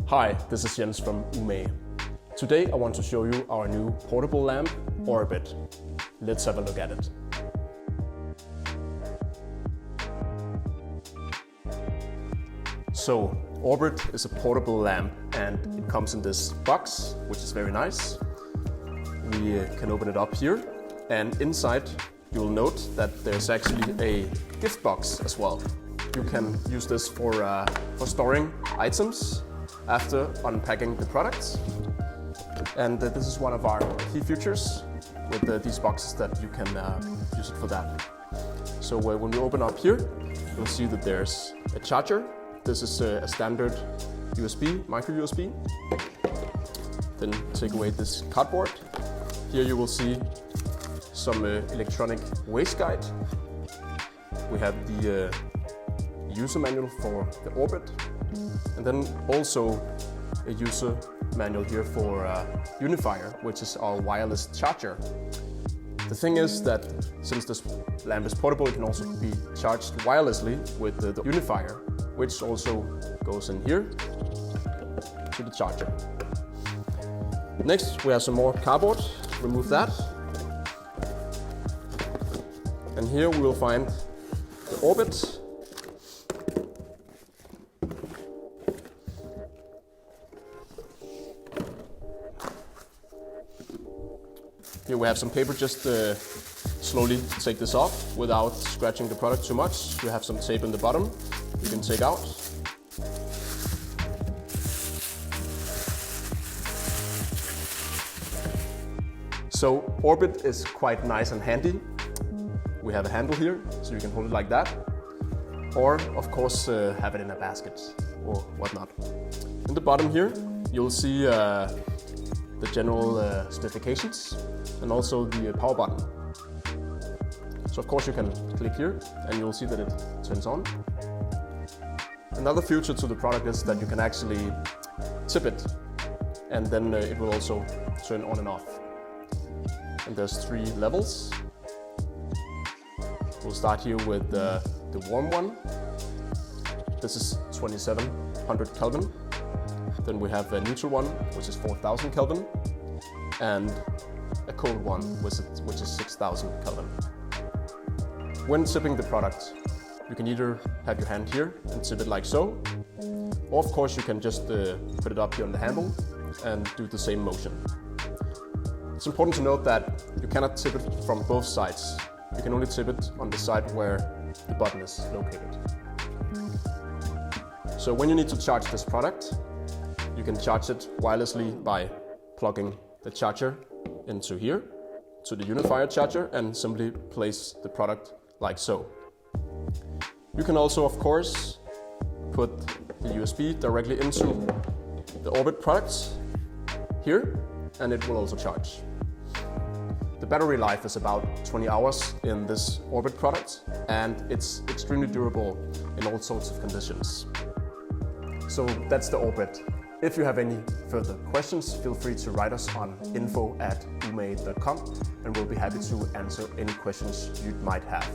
Hi, this is Jens from UMAGE. Today I want to show you our new portable lamp, Orbit. Let's have a look at it. So, Orbit is a portable lamp and it comes in this box, which is very nice. We can open it up here, and inside you will note that there's actually a gift box as well. You can use this for storing items after unpacking the products. And this is one of our key features with these boxes, that you can use it for that. So when we open up here, you'll see that there's a charger. This is a standard USB, micro USB. Then take away this cardboard. Here you will see some electronic waste guide. We have the user manual for the Orbit, and then also a user manual here for Unifier, which is our wireless charger. The thing is that since this lamp is portable, it can also be charged wirelessly with the Unifier, which also goes in here to the charger. Next we have some more cardboard. Remove that. And here we will find the Orbit. Here we have some paper. Just slowly take this off without scratching the product too much. You have some tape in the bottom you can take out. So Orbit is quite nice and handy. We have a handle here, so you can hold it like that. Or of course have it in a basket or whatnot. In the bottom here you'll see the general specifications and also the power button. So of course you can click here and you'll see that it turns on. Another feature to the product is that you can actually tip it, and then it will also turn on and off. And there's 3 levels. We'll start here with the warm one. This is 2700 Kelvin. Then we have a neutral one, which is 4000 Kelvin, and a cold one, which is 6000 Kelvin. When tipping the product, you can either have your hand here and tip it like so, or of course you can just put it up here on the handle and do the same motion. It's important to note that you cannot tip it from both sides. You can only tip it on the side where the button is located. So when you need to charge this product, you can charge it wirelessly by plugging the charger into here, to the Unifier charger, and simply place the product like so. You can also, of course, put the USB directly into the Orbit products here, and it will also charge. The battery life is about 20 hours in this Orbit product, and it's extremely durable in all sorts of conditions. So that's the Orbit. If you have any further questions, feel free to write us on info@umage.com, and we'll be happy to answer any questions you might have.